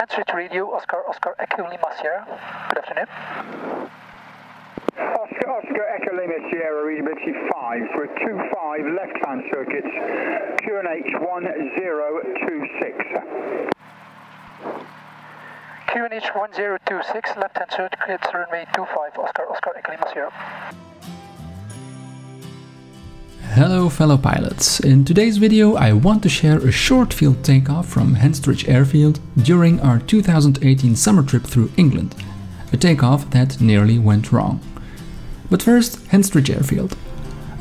Henstridge Radio, Oscar Echo Lima Sierra. Good afternoon. Oscar Echo Lima Sierra, readability 5. We're 25 left-hand circuits, QNH 1026. QNH 1026, left-hand circuits, runway 25, Oscar Echo Lima Sierra. Hello fellow pilots, in today's video I want to share a short field takeoff from Henstridge Airfield during our 2018 summer trip through England, a takeoff that nearly went wrong. But first, Henstridge Airfield.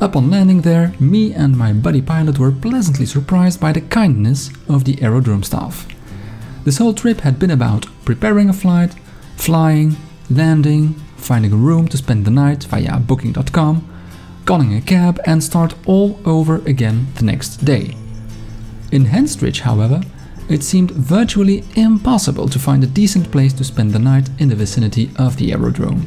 Upon landing there, me and my buddy pilot were pleasantly surprised by the kindness of the aerodrome staff. This whole trip had been about preparing a flight, flying, landing, finding a room to spend the night via booking.com, calling a cab and start all over again the next day. In Henstridge, however, it seemed virtually impossible to find a decent place to spend the night in the vicinity of the aerodrome.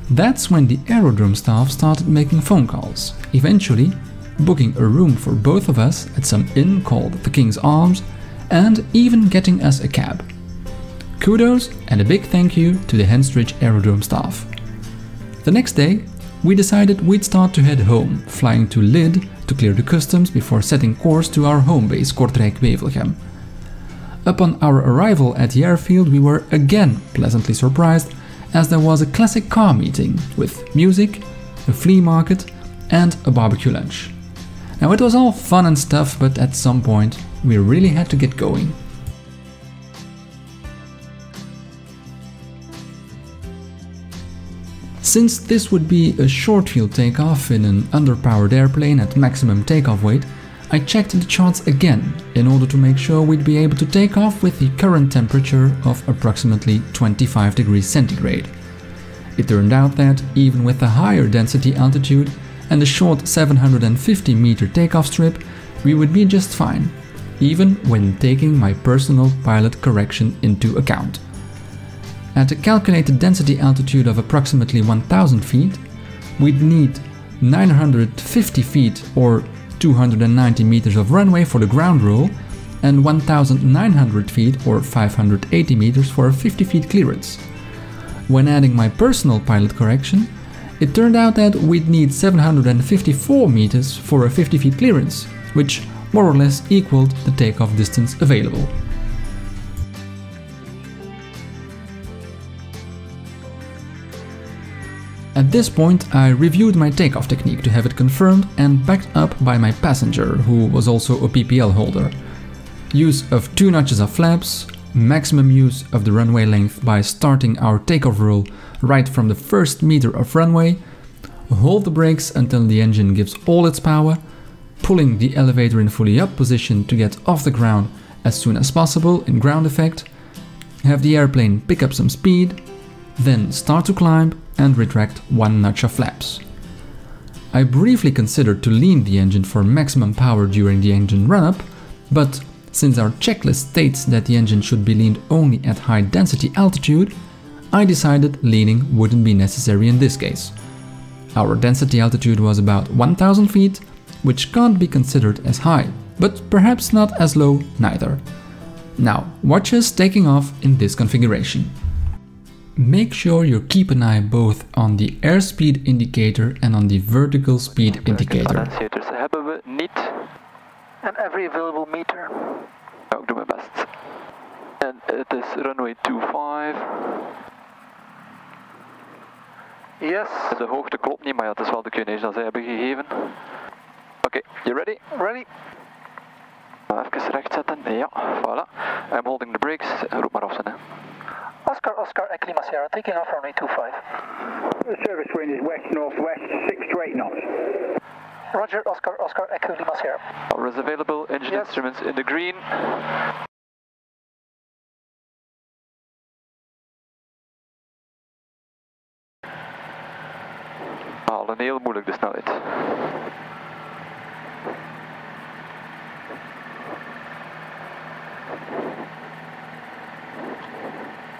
That's when the aerodrome staff started making phone calls, eventually booking a room for both of us at some inn called the King's Arms and even getting us a cab. Kudos and a big thank you to the Henstridge aerodrome staff. The next day, we decided we'd start to head home, flying to Lid to clear the customs before setting course to our home base Kortrijk-Wevelgem. Upon our arrival at the airfield, we were again pleasantly surprised as there was a classic car meeting with music, a flea market and a barbecue lunch. Now it was all fun and stuff, but at some point we really had to get going. Since this would be a short field takeoff in an underpowered airplane at maximum takeoff weight, I checked the charts again in order to make sure we'd be able to take off with the current temperature of approximately 25 degrees centigrade. It turned out that even with the higher density altitude and the short 750 meter takeoff strip, we would be just fine, even when taking my personal pilot correction into account. At a calculated density altitude of approximately 1000 feet, we'd need 950 feet or 290 meters of runway for the ground roll and 1900 feet or 580 meters for a 50 feet clearance. When adding my personal pilot correction, it turned out that we'd need 754 meters for a 50 feet clearance, which more or less equaled the takeoff distance available. At this point, I reviewed my takeoff technique to have it confirmed and backed up by my passenger, who was also a PPL holder. Use of 2 notches of flaps, maximum use of the runway length by starting our takeoff roll right from the first meter of runway, hold the brakes until the engine gives all its power, pulling the elevator in fully up position to get off the ground as soon as possible in ground effect, have the airplane pick up some speed, then start to climb and retract 1 notch of flaps. I briefly considered to lean the engine for maximum power during the engine run-up, but since our checklist states that the engine should be leaned only at high density altitude, I decided leaning wouldn't be necessary in this case. Our density altitude was about 1000 feet, which can't be considered as high, but perhaps not as low neither. Now, watch us taking off in this configuration. Make sure you keep an eye both on the airspeed indicator and on the vertical speed indicator. Hebben we niet. And every available meter. Ja, ik doe mijn best. En het is runway 25. Yes. De hoogte klopt niet, maar ja, het is wel de QNH dat zij hebben gegeven. Oké, you ready? Ready. Even recht zetten. Ja, voilà. I'm holding the brakes. Roep maar af zijn, hè. Oscar Echo Lima Sierra, taking off runway 25. The service wind is west-northwest, 6 to 8 knots. Roger, Oscar Echo Lima Sierra. Power is available, engine instruments in the green. Al een heel moeilijk de snelheid.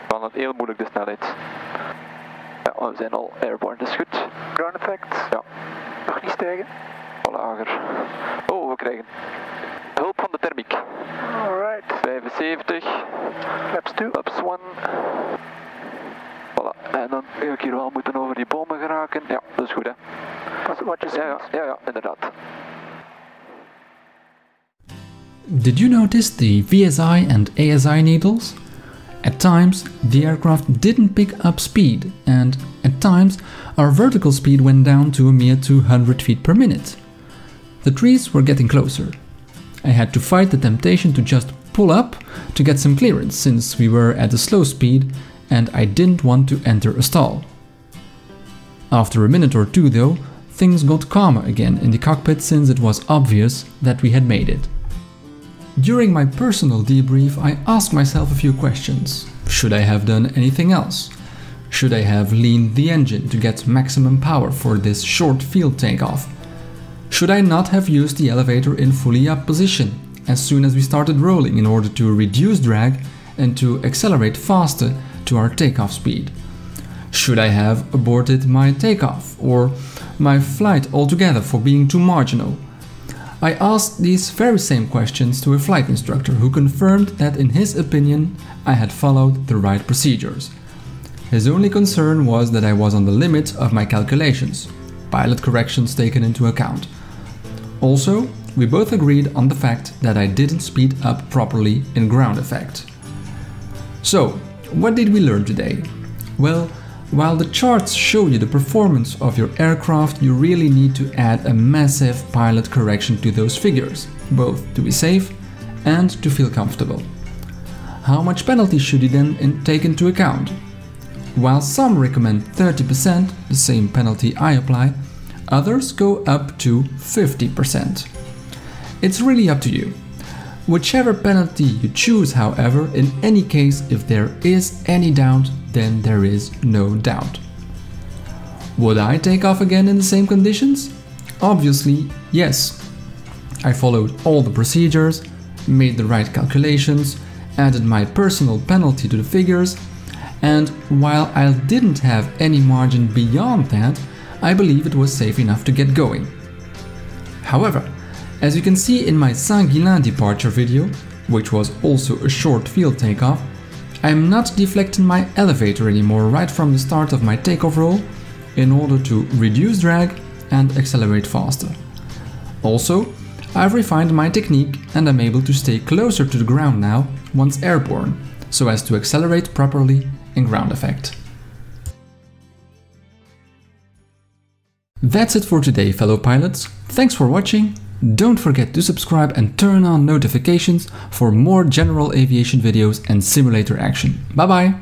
Al een heel moeilijk de snelheid. Ja, we zijn al airborne, dat is goed. Ground effect. Ja. Nog niet stijgen. Al lager. Oh, we krijgen hulp van de thermiek. Alright. 75. Flaps 2. Flaps 1. Voilà, en dan ga ik hier wel moeten over die bomen geraken. Ja, dat is goed hè. Wat je ja, inderdaad. Did you notice the VSI and ASI needles? At times, the aircraft didn't pick up speed, and at times, our vertical speed went down to a mere 200 feet per minute. The trees were getting closer. I had to fight the temptation to just pull up to get some clearance, since we were at a slow speed and I didn't want to enter a stall. After a minute or two though, things got calmer again in the cockpit, since it was obvious that we had made it. During my personal debrief, I asked myself a few questions. Should I have done anything else? Should I have leaned the engine to get maximum power for this short field takeoff? Should I not have used the elevator in fully up position as soon as we started rolling in order to reduce drag and to accelerate faster to our takeoff speed? Should I have aborted my takeoff or my flight altogether for being too marginal? I asked these very same questions to a flight instructor who confirmed that in his opinion I had followed the right procedures. His only concern was that I was on the limit of my calculations, pilot corrections taken into account. Also, we both agreed on the fact that I didn't speed up properly in ground effect. So, what did we learn today? Well, while the charts show you the performance of your aircraft, you really need to add a massive pilot correction to those figures, both to be safe and to feel comfortable. How much penalty should you then take into account? While some recommend 30%, the same penalty I apply, others go up to 50%. It's really up to you. Whichever penalty you choose, however, in any case, if there is any doubt, then there is no doubt. Would I take off again in the same conditions? Obviously, yes. I followed all the procedures, made the right calculations, added my personal penalty to the figures, and while I didn't have any margin beyond that, I believe it was safe enough to get going. However, as you can see in my Saint-Guilain departure video, which was also a short field takeoff, I am not deflecting my elevator anymore right from the start of my takeoff roll in order to reduce drag and accelerate faster. Also, I've refined my technique and I'm able to stay closer to the ground now once airborne, so as to accelerate properly in ground effect. That's it for today, fellow pilots. Thanks for watching. Don't forget to subscribe and turn on notifications for more general aviation videos and simulator action. Bye bye!